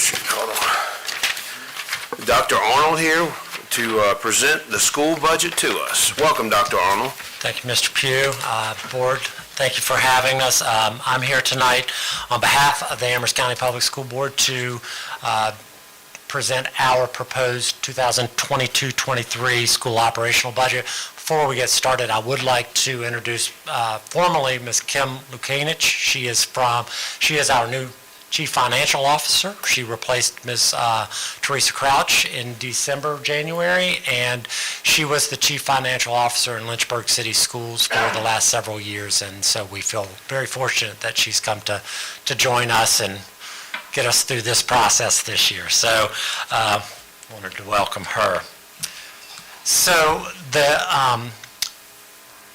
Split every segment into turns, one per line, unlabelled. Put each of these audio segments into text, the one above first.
Hold on. Dr. Arnold here to present the school budget to us. Welcome, Dr. Arnold.
Thank you, Mr. Pugh. Board, thank you for having us. I'm here tonight on behalf of the Amherst County Public School Board to present our proposed 2022-23 school operational budget. Before we get started, I would like to introduce formally Ms. Kim Lukanich. She is our new Chief Financial Officer. She replaced Ms. Teresa Crouch in January, and she was the Chief Financial Officer in Lynchburg City Schools for the last several years, and so we feel very fortunate that she's come to join us and get us through this process this year. So wanted to welcome her. So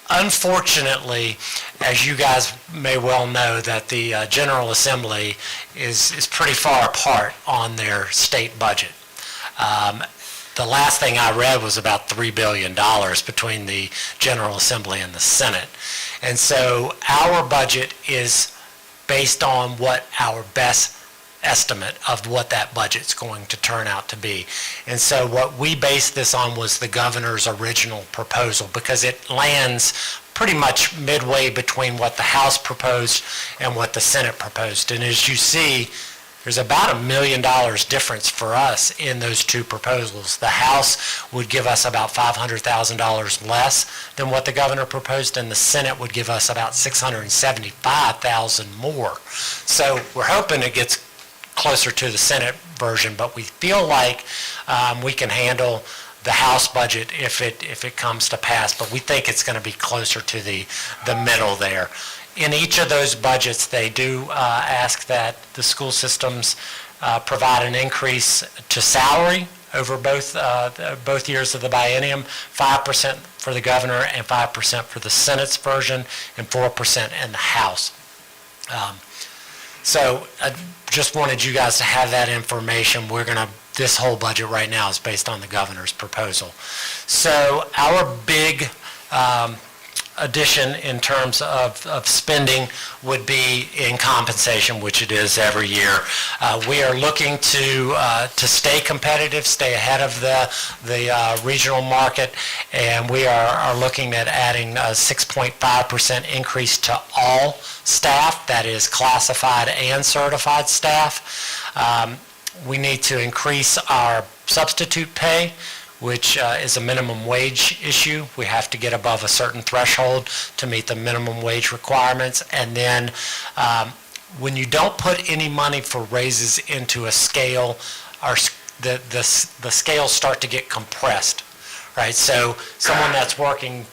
unfortunately, as you guys may well know, that the General Assembly is pretty far apart on their state budget. The last thing I read was about $3 billion between the General Assembly and the Senate. And so our budget is based on what our best estimate of what that budget's going to turn out to be. And so what we based this on was the governor's original proposal, because it lands pretty much midway between what the House proposed and what the Senate proposed. And as you see, there's about $1 million difference for us in those two proposals. The House would give us about $500,000 less than what the governor proposed, and the Senate would give us about $675,000 more. So we're hoping it gets closer to the Senate version, but we feel like we can handle the House budget if it comes to pass, but we think it's going to be closer to the middle there. In each of those budgets, they do ask that the school systems provide an increase to salary over both years of the biennium, 5% for the governor and 5% for the Senate's version and 4% in the House. So I just wanted you guys to have that information. This whole budget right now is based on the governor's proposal. So our big addition in terms of spending would be in compensation, which it is every year. We are looking to stay competitive, stay ahead of the regional market, and we are looking at adding a 6.5% increase to all staff, that is classified and certified staff. We need to increase our substitute pay, which is a minimum wage issue. We have to get above a certain threshold to meet the minimum wage requirements. And then when you don't put any money for raises into a scale, the scales start to get compressed, right? So someone that's working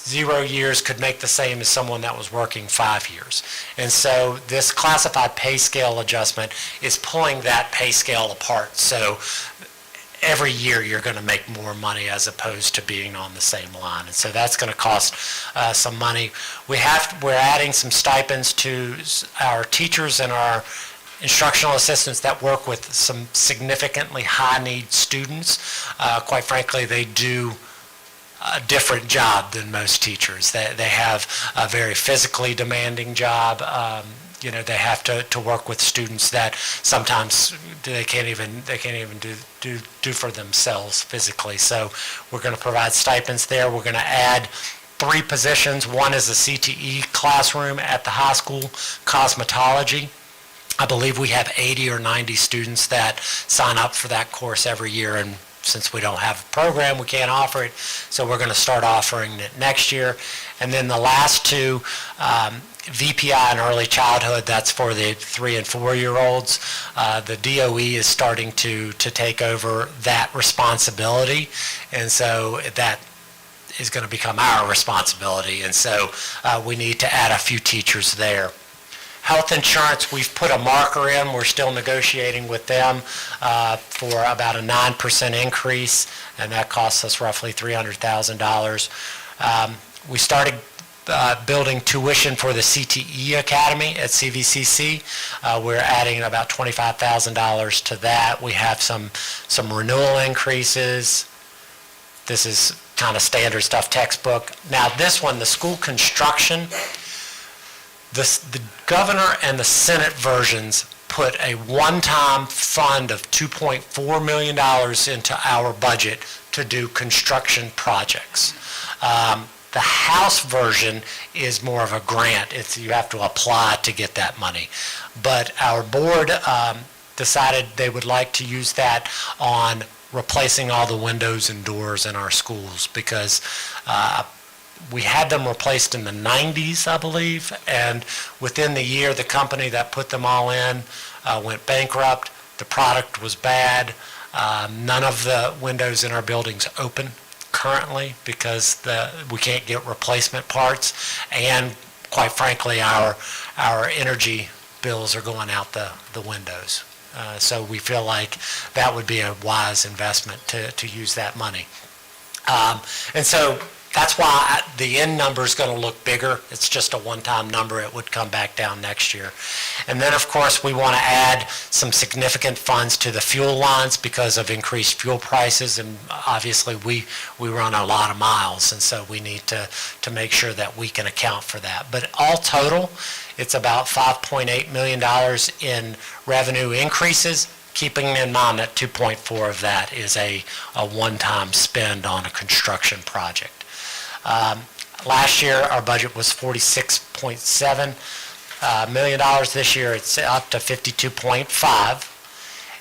0 years could make the same as someone that was working 5 years. And so this classified pay scale adjustment is pulling that pay scale apart. So every year you're going to make more money as opposed to being on the same line. And so that's going to cost some money. We're adding some stipends to our teachers and our instructional assistants that work with some significantly high-need students. Quite frankly, they do a different job than most teachers. They have a very physically demanding job. They have to work with students that sometimes they can't even do for themselves physically. So we're going to provide stipends there. We're going to add 3 positions. One is a CTE classroom at the high school, cosmetology. I believe we have 80 or 90 students that sign up for that course every year, and since we don't have a program, we can't offer it, so we're going to start offering it next year. And then the last 2, VPI and early childhood, that's for the 3 and 4 year olds. The DOE is starting to take over that responsibility, and so that is going to become our responsibility, and so we need to add a few teachers there. Health insurance, we've put a marker in. We're still negotiating with them for about a 9% increase, and that costs us roughly $300,000. We started building tuition for the CTE Academy at CVCC. We're adding about $25,000 to that. We have some renewal increases. This is kind of standard stuff, textbook. Now this one, the school construction, the governor and the Senate versions put a one-time fund of $2.4 million into our budget to do construction projects. The House version is more of a grant. You have to apply to get that money. But our board decided they would like to use that on replacing all the windows and doors in our schools because we had them replaced in the 90s, I believe, and within the year, the company that put them all in went bankrupt. The product was bad. None of the windows in our buildings open currently because we can't get replacement parts, and quite frankly, our energy bills are going out the windows. So we feel like that would be a wise investment to use that money. And so that's why the end number is going to look bigger. It's just a one-time number. It would come back down next year. And then, of course, we want to add some significant funds to the fuel lines because of increased fuel prices. And obviously, we run a lot of miles, and so we need to make sure that we can account for that. But all total, it's about $5.8 million in revenue increases, keeping in mind that 2.4 of that is a one-time spend on a construction project. Last year, our budget was $46.7 million. This year, it's up to $52.5.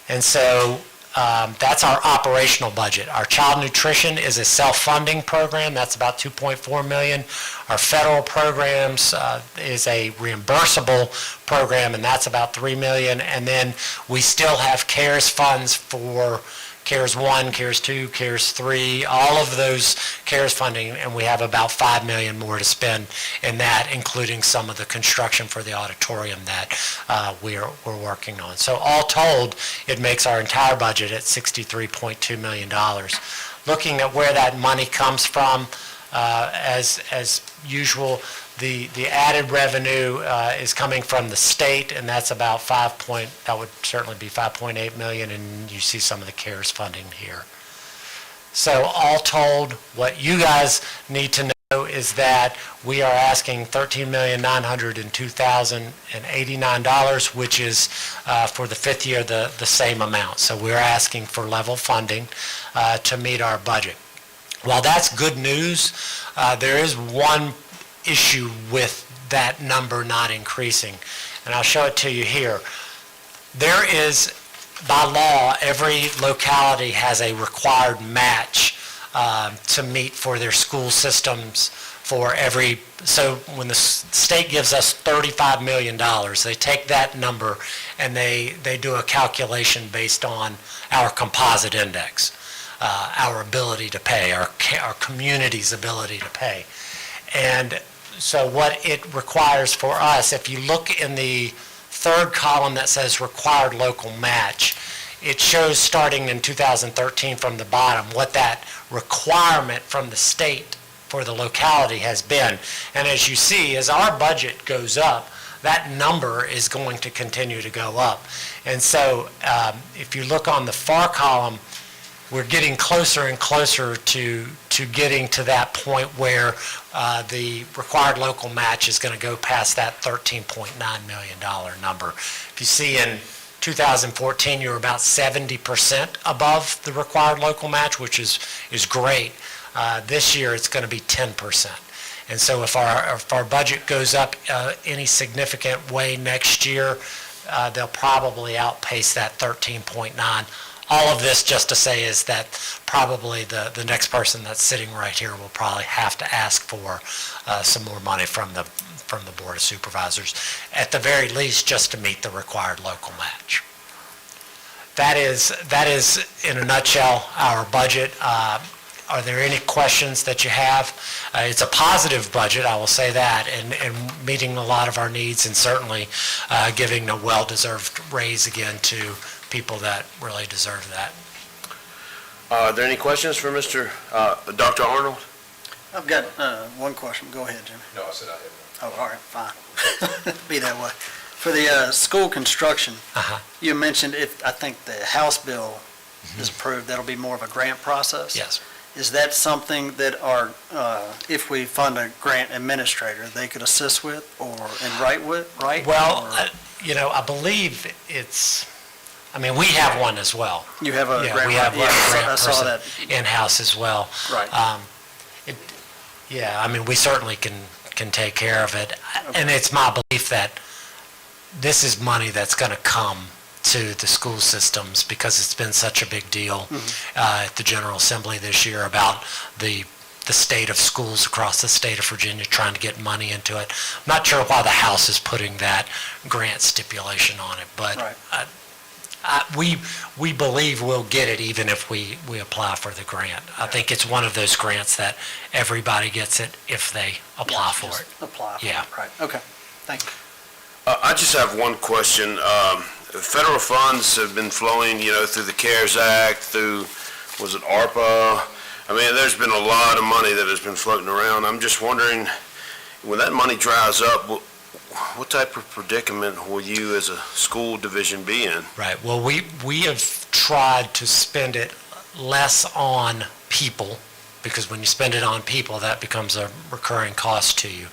And so that's our operational budget. Our child nutrition is a self-funding program. That's about $2.4 million. Our federal programs is a reimbursable program, and that's about $3 million. And then we still have CARES funds for CARES 1, CARES 2, CARES 3, all of those CARES funding, and we have about $5 million more to spend in that, including some of the construction for the auditorium that we're working on. So all told, it makes our entire budget at $63.2 million. Looking at where that money comes from, as usual, the added revenue is coming from the state, and that's about that would certainly be $5.8 million, and you see some of the CARES funding here. So all told, what you guys need to know is that we are asking $13,902,089, which is for the fifth year the same amount. So we're asking for level funding to meet our budget. While that's good news, there is one issue with that number not increasing, and I'll show it to you here. There is, by law, every locality has a required match to meet for their school systems so when the state gives us $35 million, they take that number and they do a calculation based on our composite index, our ability to pay, our community's ability to pay. And so what it requires for us, if you look in the third column that says required local match, it shows starting in 2013 from the bottom what that requirement from the state for the locality has been. And as you see, as our budget goes up, that number is going to continue to go up. And so if you look on the far column, we're getting closer and closer to getting to that point where the required local match is going to go past that $13.9 million number. If you see in 2014, you were about 70% above the required local match, which is great. This year, it's going to be 10%. And so if our budget goes up any significant way next year, they'll probably outpace that 13.9. All of this just to say is that probably the next person that's sitting right here will probably have to ask for some more money from the Board of Supervisors, at the very least, just to meet the required local match. That is in a nutshell, our budget. Are there any questions that you have? It's a positive budget, I will say that, and meeting a lot of our needs, and certainly giving a well-deserved raise again to people that really deserve that.
Are there any questions for Dr. Arnold?
I've got one question. Go ahead, Jimmy.
No, I said I had one.
Oh, all right, fine. Be that way. For the school construction, you mentioned I think the House bill is approved, that'll be more of a grant process?
Yes.
Is that something that if we fund a grant administrator, they could assist with and write with, right?
Well, I believe we have one as well.
You have a
Yeah,
grant?
we have a grant
I saw that.
person in-house as well.
Right.
We certainly can take care of it. And it's my belief that this is money that's going to come to the school systems because it's been such a big deal at the General Assembly this year about the state of schools across the state of Virginia trying to get money into it. I'm not sure why the House is putting that grant stipulation on it, but
Right.
we believe we'll get it even if we apply for the grant. I think it's one of those grants that everybody gets it if they apply for
Just
it.
Apply for
Yeah.
it, right, okay, thank you.
I just have one question. Federal funds have been flowing, through the CARES Act, through, was it ARPA? There's been a lot of money that has been floating around. I'm just wondering, when that money dries up, what type of predicament will you as a school division be in?
Right, well, we have tried to spend it less on people, because when you spend it on people, that becomes a recurring cost to you.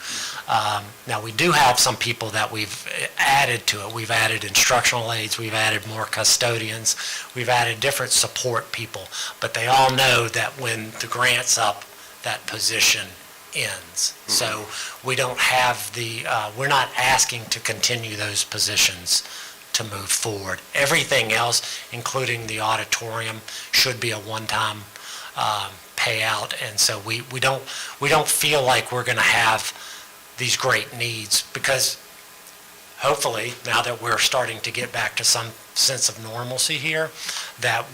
Now, we do have some people that we've added to it. We've added instructional aides, we've added more custodians, we've added different support people, but they all know that when the grant's up, that position ends. So we don't have we're not asking to continue those positions to move forward. Everything else, including the auditorium, should be a one-time payout, and so we don't feel like we're going to have these great needs, because hopefully, now that we're starting to get back to some sense of normalcy here, that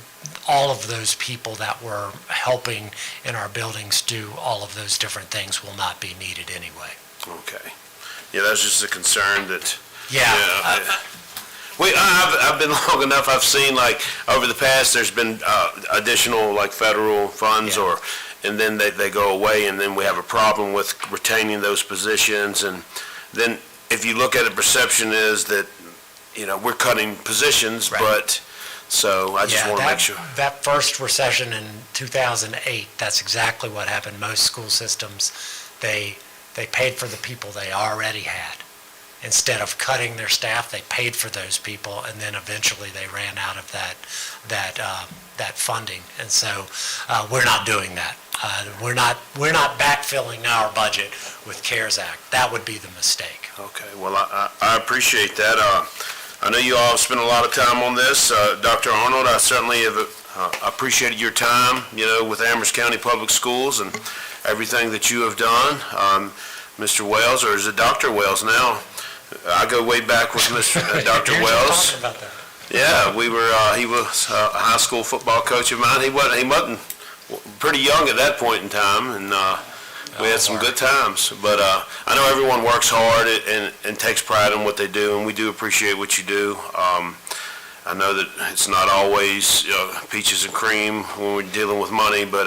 all of those people that were helping in our buildings do all of those different things will not be needed anyway.
Okay. Yeah, that's just a concern that,
Yeah.
I've been long enough, I've seen over the past, there's been additional federal funds
Yeah.
and then they go away, and then we have a problem with retaining those positions, and then if you look at it, perception is that, we're cutting positions,
Right.
but, so I just want to make sure.
That first recession in 2008, that's exactly what happened. Most school systems, they paid for the people they already had. Instead of cutting their staff, they paid for those people, and then eventually they ran out of that funding. And so we're not doing that. We're not backfilling our budget with CARES Act. That would be the mistake.
Okay, well, I appreciate that. I know you all have spent a lot of time on this. Dr. Arnold, I certainly have appreciated your time, with Amherst County Public Schools and everything that you have done. Mr. Wells, or is it Dr. Wells now? I go way back with Dr. Wells.
Talking about that.
Yeah, he was a high school football coach of mine. He wasn't pretty young at that point in time, and we had some good times. But I know everyone works hard and takes pride in what they do, and we do appreciate what you do. I know that it's not always peaches and cream when we're dealing with money, but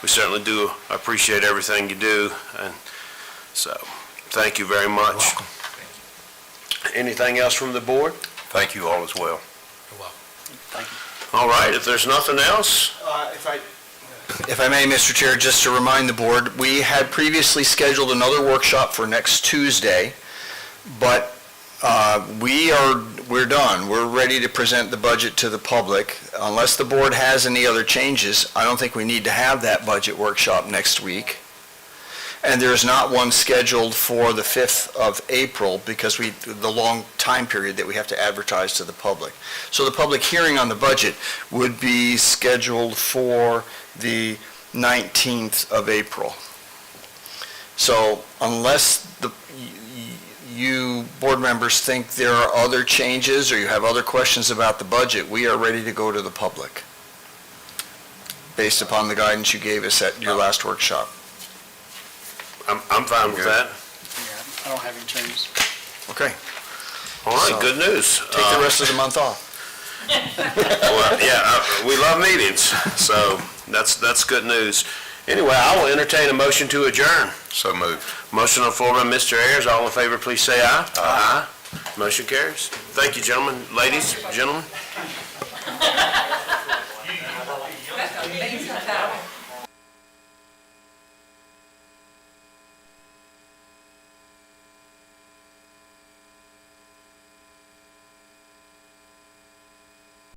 we certainly do appreciate everything you do, and so thank you very much.
You're welcome.
Anything else from the board?
Thank you all as well.
You're welcome.
Thank you.
All right, if there's nothing else,
If I may, Mr. Chair, just to remind the board, we had previously scheduled another workshop for next Tuesday, but we're done. We're ready to present the budget to the public. Unless the board has any other changes, I don't think we need to have that budget workshop next week. And there is not one scheduled for the 5th of April because the long time period that we have to advertise to the public. So the public hearing on the budget would be scheduled for the 19th of April. So unless you board members think there are other changes or you have other questions about the budget, we are ready to go to the public based upon the guidance you gave us at your last workshop.
I'm fine with that.
Yeah, I don't have any changes.
Okay,
All right,
So-
good news.
take the rest of the month off.
Well, yeah, we love meetings, so that's good news. Anyway, I will entertain a motion to adjourn.
So moved.
Motion on the floor by Mr. Ayers. All in favor, please say aye. Aye. Motion carries. Thank you, gentlemen, ladies, gentlemen.
That's amazing.